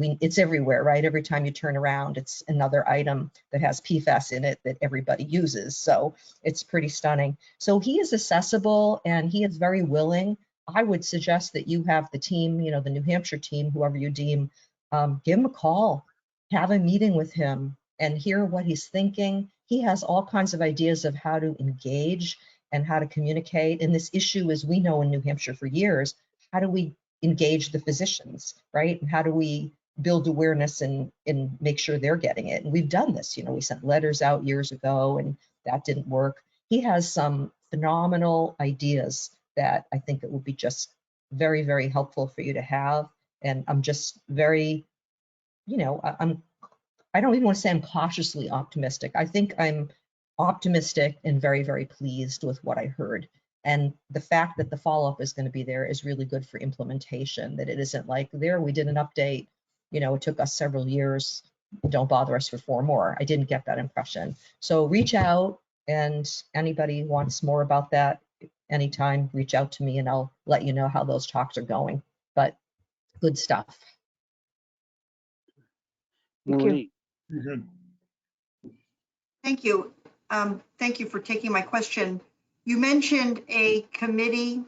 It's everywhere, right? Every time you turn around, it's another item that has PFAS in it that everybody uses. So it's pretty stunning. So he is accessible and he is very willing. I would suggest that you have the team, the New Hampshire team, whoever you deem, give him a call, have a meeting with him and hear what he's thinking. He has all kinds of ideas of how to engage and how to communicate. And this issue, as we know in New Hampshire for years, how do we engage the physicians, right? And how do we build awareness and make sure they're getting it? And we've done this, we sent letters out years ago and that didn't work. He has some phenomenal ideas that I think it would be just very, very helpful for you to have. And I'm just very, I don't even want to say I'm cautiously optimistic. I think I'm optimistic and very, very pleased with what I heard. And the fact that the follow-up is going to be there is really good for implementation, that it isn't like we did an update, it took us several years, don't bother us for 4 more. I didn't get that impression. So reach out, and anybody wants more about that, anytime, reach out to me and I'll let you know how those talks are going. But good stuff. Thank you. Maureen. Good. Thank you. Thank you for taking my question. You mentioned a committee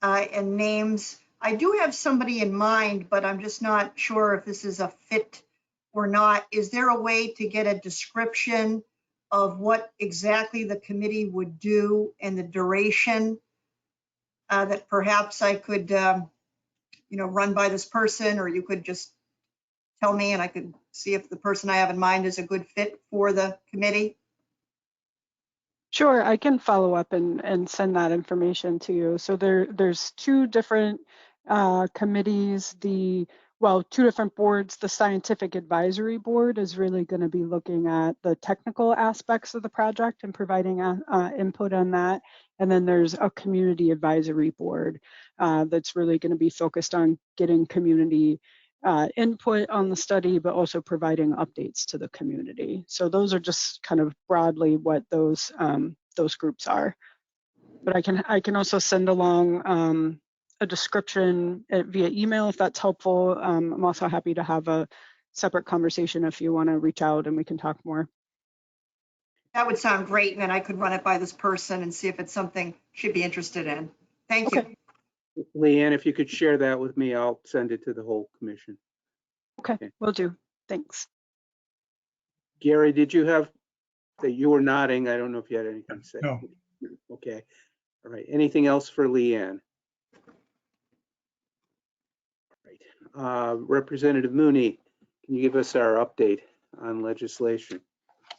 and names. I do have somebody in mind, but I'm just not sure if this is a fit or not. Is there a way to get a description of what exactly the committee would do and the duration that perhaps I could, run by this person, or you could just tell me and I could see if the person I have in mind is a good fit for the committee? Sure, I can follow up and send that information to you. So there's 2 different committees, 2 different boards. The Scientific Advisory Board is really going to be looking at the technical aspects of the project and providing input on that. And then there's a Community Advisory Board that's really going to be focused on getting community input on the study, but also providing updates to the community. So those are just kind of broadly what those groups are. But I can also send along a description via email if that's helpful. I'm also happy to have a separate conversation if you want to reach out and we can talk more. That would sound great, and then I could run it by this person and see if it's something she'd be interested in. Thank you. Okay. Leanne, if you could share that with me, I'll send it to the whole commission. Okay, will do. Thanks. Gary, did you have, you were nodding. I don't know if you had anything to say. No. Okay. All right. Anything else for Leanne? All right. Representative Mooney, can you give us our update on legislation?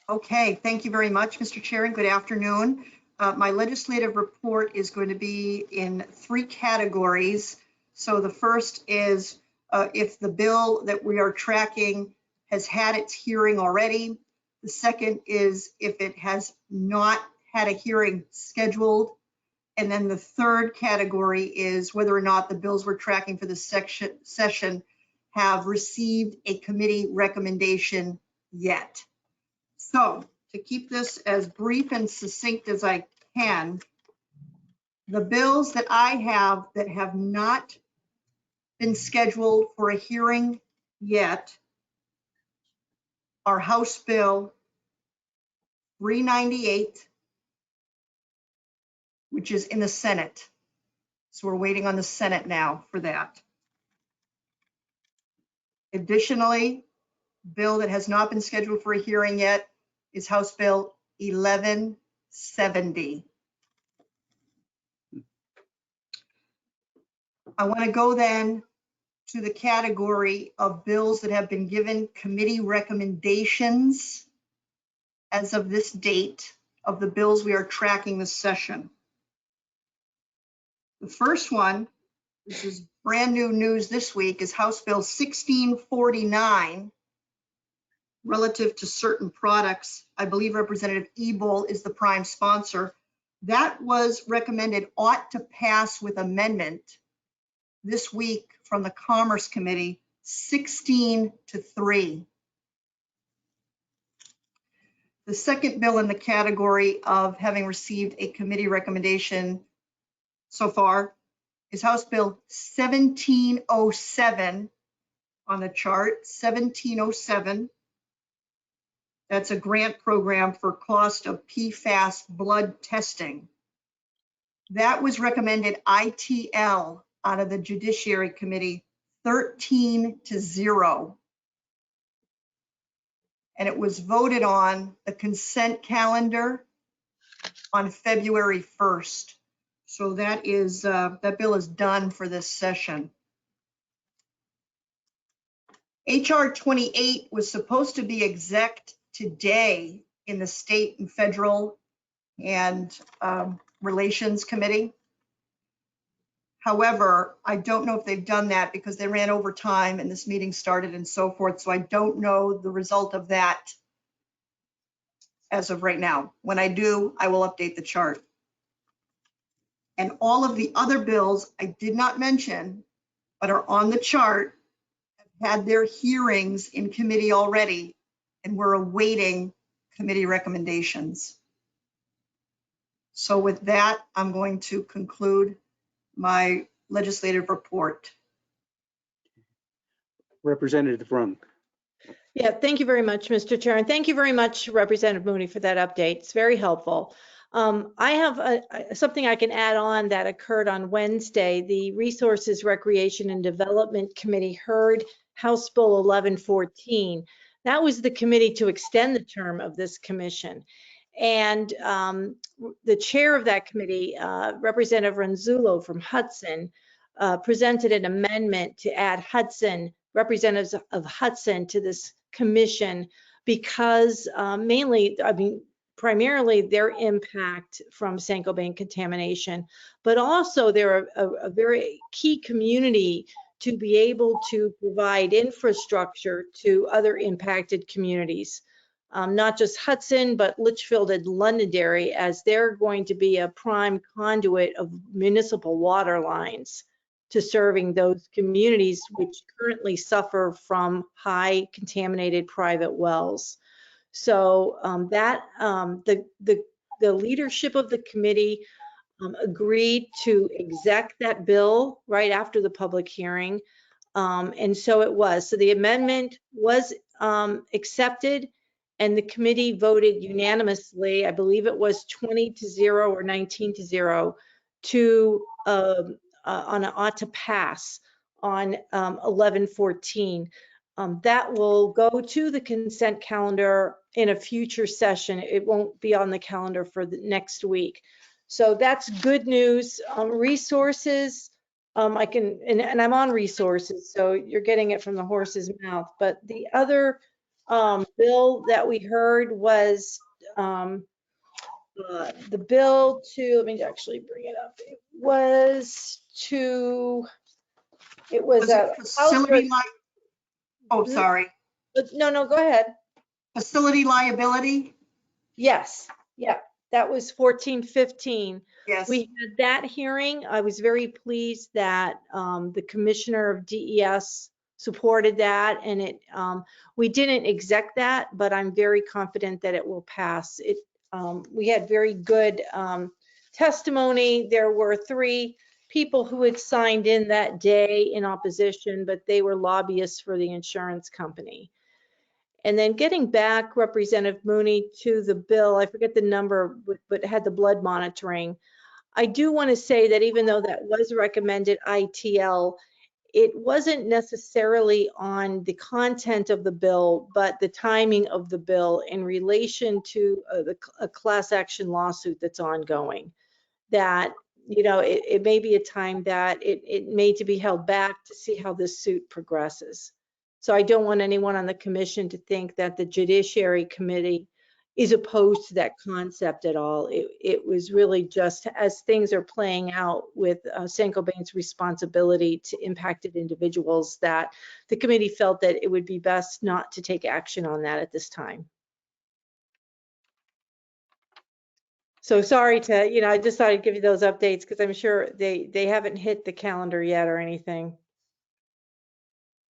Okay, thank you very much, Mr. Chair, and good afternoon. My legislative report is going to be in 3 categories. So the first is if the bill that we are tracking has had its hearing already. The second is if it has not had a hearing scheduled. And then the third category is whether or not the bills we're tracking for this session have received a committee recommendation yet. So to keep this as brief and succinct as I can, the bills that I have that have not been scheduled for a hearing yet are House Bill 398, which is in the Senate. So we're waiting on the Senate now for that. Additionally, bill that has not been scheduled for a hearing yet is House Bill 1170. I want to go then to the category of bills that have been given committee recommendations as of this date of the bills we are tracking this session. The first one, this is brand new news this week, is House Bill 1649 relative to certain products. I believe Representative Ebel is the prime sponsor. That was recommended ought to pass with amendment this week from the Commerce Committee, 16-3. The second bill in the category of having received a committee recommendation so far is House Bill 1707 on the chart, 1707. That's a grant program for cost of PFAS blood testing. That was recommended ITL out of the Judiciary Committee, 13-0. And it was voted on the consent calendar on February 1st. So that is, that bill is done for this session. HR 28 was supposed to be exec today in the State and Federal and Relations Committee. However, I don't know if they've done that because they ran over time and this meeting started and so forth. So I don't know the result of that as of right now. When I do, I will update the chart. And all of the other bills I did not mention, but are on the chart, have had their hearings in committee already, and we're awaiting committee recommendations. So with that, I'm going to conclude my legislative report. Representative Rung. Yeah, thank you very much, Mr. Chair, and thank you very much, Representative Mooney, for that update. It's very helpful. I have something I can add on that occurred on Wednesday. The Resources, Recreation, and Development Committee heard House Bill 1114. That was the committee to extend the term of this commission. And the chair of that committee, Representative Ronzullo from Hudson, presented an amendment to add Hudson, representatives of Hudson to this commission because mainly, I mean, primarily their impact from Saint-Gobain contamination, but also they're a very key community to be able to provide infrastructure to other impacted communities. Not just Hudson, but Litchfield and Londonderry, as they're going to be a prime conduit of municipal water lines to serving those communities which currently suffer from high contaminated private wells. So the leadership of the committee agreed to exec that bill right after the public hearing. And so it was. So the amendment was accepted and the committee voted unanimously, I believe it was 20-0 or 19-0 to on an ought to pass on 1114. That will go to the consent calendar in a future session. It won't be on the calendar for the next week. So that's good news. Resources, I can, and I'm on resources, so you're getting it from the horse's mouth. But the other bill that we heard was the bill to, let me actually bring it up. It was it facility oh, sorry. No, go ahead. Facility liability? Yes, yeah, that was 1415. Yes. We had that hearing. I was very pleased that the Commissioner of DES supported that, and it we didn't exec that, but I'm very confident that it will pass. We had very good testimony. There were 3 people who had signed in that day in opposition, but they were lobbyists for the insurance company. And then getting back, Representative Mooney, to the bill, I forget the number, but had the blood monitoring. I do want to say that even though that was recommended ITL, it wasn't necessarily on the content of the bill, but the timing of the bill in relation to a class action lawsuit that's ongoing. That, it may be a time that it may to be held back to see how this suit progresses. So I don't want anyone on the commission to think that the Judiciary Committee is opposed to that concept at all. It was really just as things are playing out with Saint-Gobain's responsibility to impacted individuals that the committee felt that it would be best not to take action on that at this time. So sorry to, I just thought I'd give you those updates because I'm sure they haven't hit the calendar yet or anything.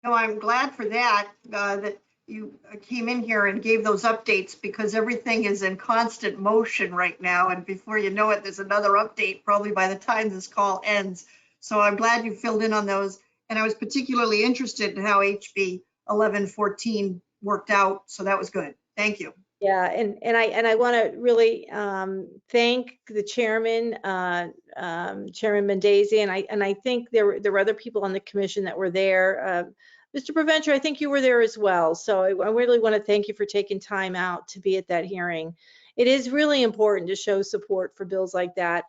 No, I'm glad for that, that you came in here and gave those updates because everything is in constant motion right now. And before you know it, there's another update probably by the time this call ends. So I'm glad you filled in on those. And I was particularly interested in how HB 1114 worked out. So that was good. Thank you. Yeah, and I want to really thank the chairman, Chairman Mendezi, and I think there were other people on the commission that were there. Mr. Preventure, I think you were there as well. So I really want to thank you for taking time out to be at that hearing. It is really important to show support for bills like that.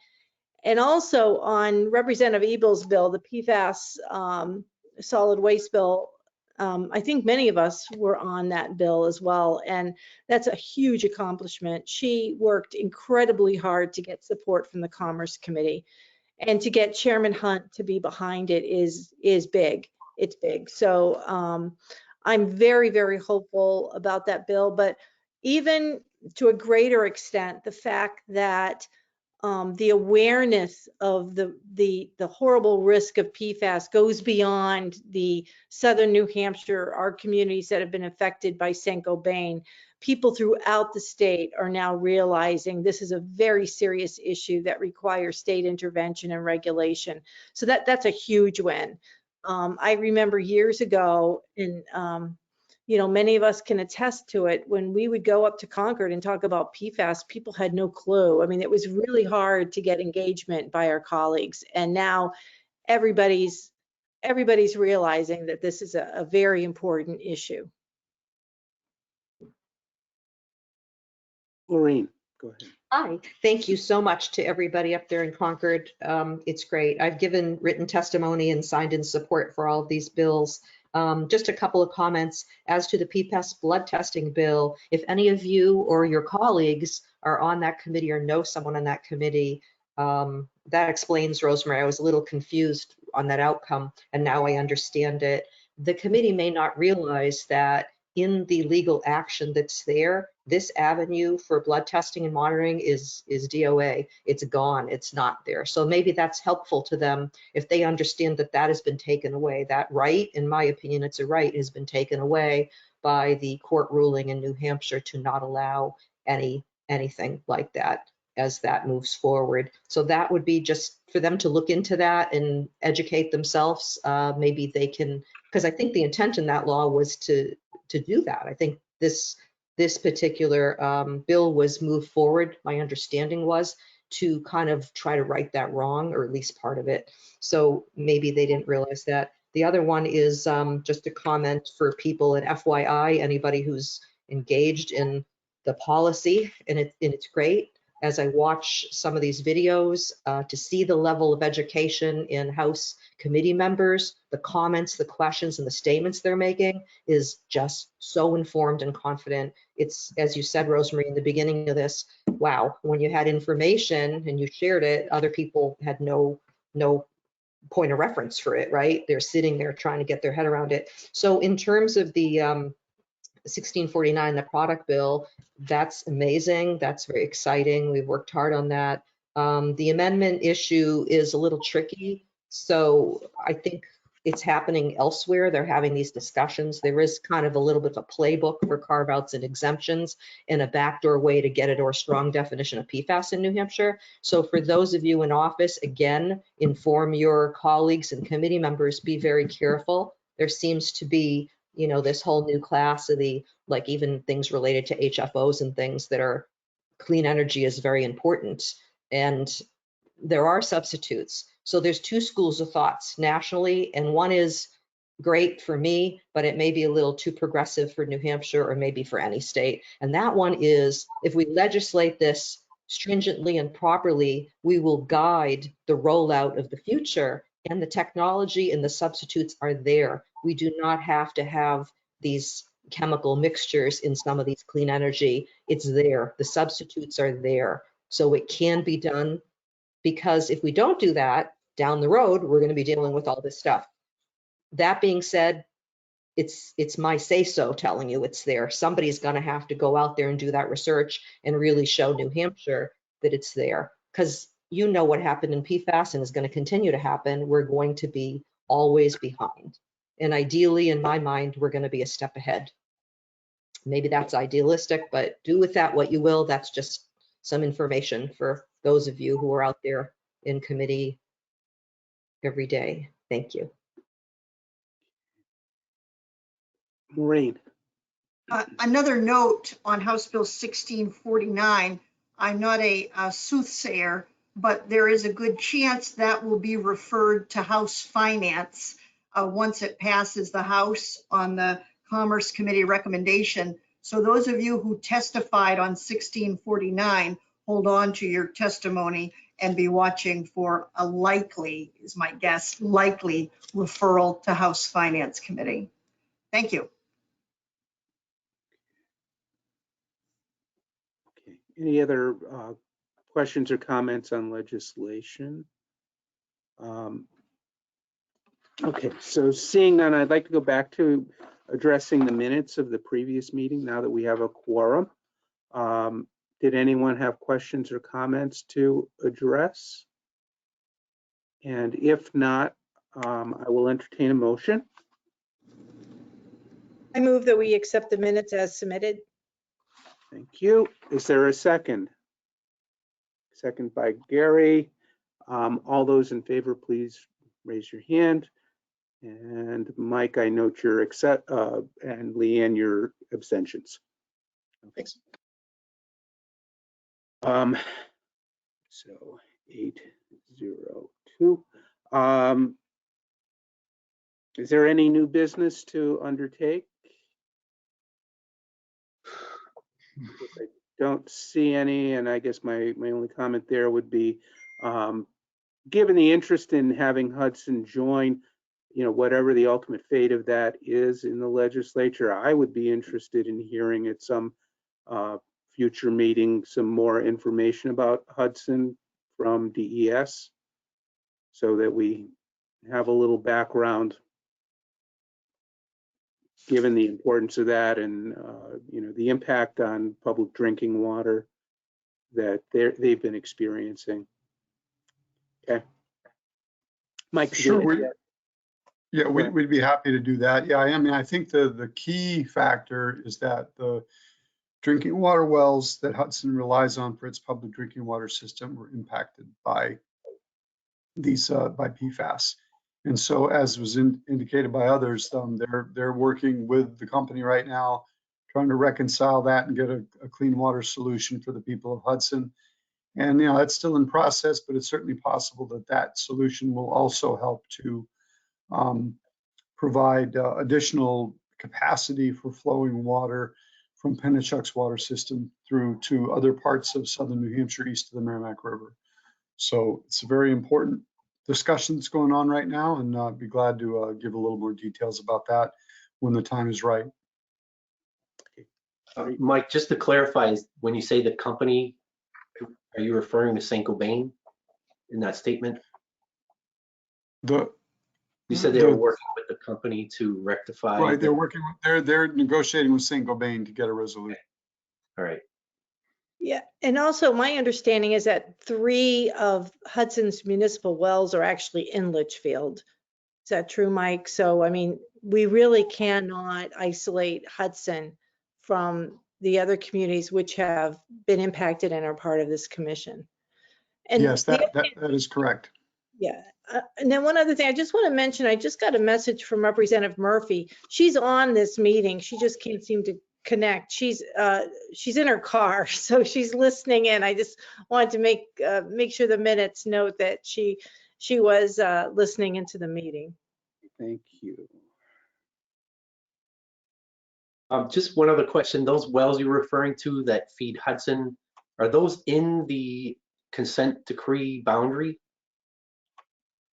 And also on Representative Ebel's bill, the PFAS solid waste bill, I think many of us were on that bill as well, and that's a huge accomplishment. She worked incredibly hard to get support from the Commerce Committee, and to get Chairman Hunt to be behind it is big. It's big. So I'm very, very hopeful about that bill, but even to a greater extent, the fact that the awareness of the horrible risk of PFAS goes beyond the southern New Hampshire, our communities that have been affected by Saint-Gobain. People throughout the state are now realizing this is a very serious issue that requires state intervention and regulation. So that's a huge win. I remember years ago, and many of us can attest to it, when we would go up to Concord and talk about PFAS, people had no clue. I mean, it was really hard to get engagement by our colleagues. And now everybody's realizing that this is a very important issue. Maureen, go ahead. Hi, thank you so much to everybody up there in Concord. It's great. I've given written testimony and signed in support for all of these bills. Just a couple of comments as to the PFAS blood testing bill. If any of you or your colleagues are on that committee or know someone on that committee, that explains, Rosemary. I was a little confused on that outcome, and now I understand it. The committee may not realize that in the legal action that's there, this avenue for blood testing and monitoring is DOA. It's gone. It's not there. So maybe that's helpful to them if they understand that that has been taken away. That right, in my opinion, it's a right, has been taken away by the court ruling in New Hampshire to not allow anything like that as that moves forward. So that would be just for them to look into that and educate themselves. Maybe they can, because I think the intent in that law was to do that. I think this particular bill was moved forward, my understanding was, to kind of try to right that wrong, or at least part of it. So maybe they didn't realize that. The other one is just a comment for people at FYI, anybody who's engaged in the policy, and it's great. As I watch some of these videos, to see the level of education in House committee members, the comments, the questions, and the statements they're making is just so informed and confident. It's, as you said, Rosemary, in the beginning of this, wow, when you had information and you shared it, other people had no point of reference for it, right? They're sitting there trying to get their head around it. So in terms of the 1649, the product bill, that's amazing. That's very exciting. We've worked hard on that. The amendment issue is a little tricky. So I think it's happening elsewhere. They're having these discussions. There is kind of a little bit of a playbook for carve outs and exemptions and a backdoor way to get it or a strong definition of PFAS in New Hampshire. So for those of you in office, again, inform your colleagues and committee members, be very careful. There seems to be, you know, this whole new class of the, like even things related to HFOs and things that are clean energy is very important. And there are substitutes. So there's two schools of thoughts nationally, and one is great for me, but it may be a little too progressive for New Hampshire or maybe for any state. And that one is, if we legislate this stringently and properly, we will guide the rollout of the future, and the technology and the substitutes are there. We do not have to have these chemical mixtures in some of these clean energy. It's there. The substitutes are there. So it can be done, because if we don't do that, down the road, we're going to be dealing with all this stuff. That being said, it's my say-so telling you it's there. Somebody's going to have to go out there and do that research and really show New Hampshire that it's there. Because you know what happened in PFAS and is going to continue to happen. We're going to be always behind. And ideally, in my mind, we're going to be a step ahead. Maybe that's idealistic, but do with that what you will. That's just some information for those of you who are out there in committee every day. Thank you. Maureen. Another note on House Bill 1649. I'm not a soothsayer, but there is a good chance that will be referred to House Finance once it passes the House on the Commerce Committee recommendation. So those of you who testified on 1649, hold on to your testimony and be watching for a likely, is my guess, likely referral to House Finance Committee. Thank you. Okay. Any other questions or comments on legislation? Okay, so seeing none, I'd like to go back to addressing the minutes of the previous meeting now that we have a quorum. Did anyone have questions or comments to address? And if not, I will entertain a motion. I move that we accept the minutes as submitted. Thank you. Is there a second? Second by Gary. All those in favor, please raise your hand. And Mike, I note your accept, and Leanne, your abstentions. Okay. So 802. Is there any new business to undertake? I don't see any, and I guess my only comment there would be, given the interest in having Hudson join, you know, whatever the ultimate fate of that is in the legislature, I would be interested in hearing at some future meeting some more information about Hudson from DES, so that we have a little background given the importance of that, and you know, the impact on public drinking water that they've been experiencing. Okay, Mike. Sure. Yeah, we'd be happy to do that. Yeah, I mean, I think the key factor is that the drinking water wells that Hudson relies on for its public drinking water system were impacted by these by PFAS. And so, as was indicated by others, they're working with the company right now, trying to reconcile that and get a clean water solution for the people of Hudson. And you know, that's still in process, but it's certainly possible that that solution will also help to provide additional capacity for flowing water from Pennachuck's water system through to other parts of southern New Hampshire east of the Merrimack River. So it's a very important discussion that's going on right now, and I'd be glad to give a little more details about that when the time is right. Mike, just to clarify, when you say the company, are you referring to Saint-Gobain in that statement? You said they were working with the company to rectify. Right, they're working. They're negotiating with Saint-Gobain to get a resolution. All right. Yeah, and also my understanding is that 3 of Hudson's municipal wells are actually in Litchfield. Is that true, Mike? So, I mean, we really cannot isolate Hudson from the other communities which have been impacted and are part of this commission. And Yes, that is correct. yeah. And then one other thing I just want to mention, I just got a message from Representative Murphy. She's on this meeting. She just can't seem to connect. She's in her car, so she's listening in. I just wanted to make sure the minutes note that she was listening into the meeting. Thank you. Just one other question. Those wells you're referring to that feed Hudson, are those in the consent decree boundary?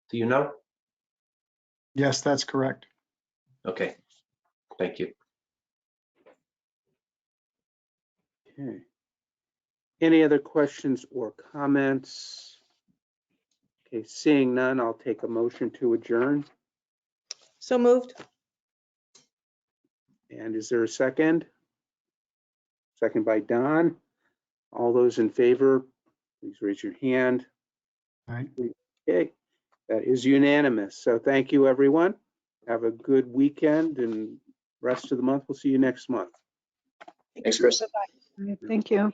Do you know? Yes, that's correct. Okay, thank you. Okay. Any other questions or comments? Okay, seeing none, I'll take a motion to adjourn. So moved. And is there a second? Second by Don. All those in favor, please raise your hand. All right. Okay, that is unanimous. So thank you, everyone. Have a good weekend and rest of the month. We'll see you next month. Thanks, Chris. Thank you.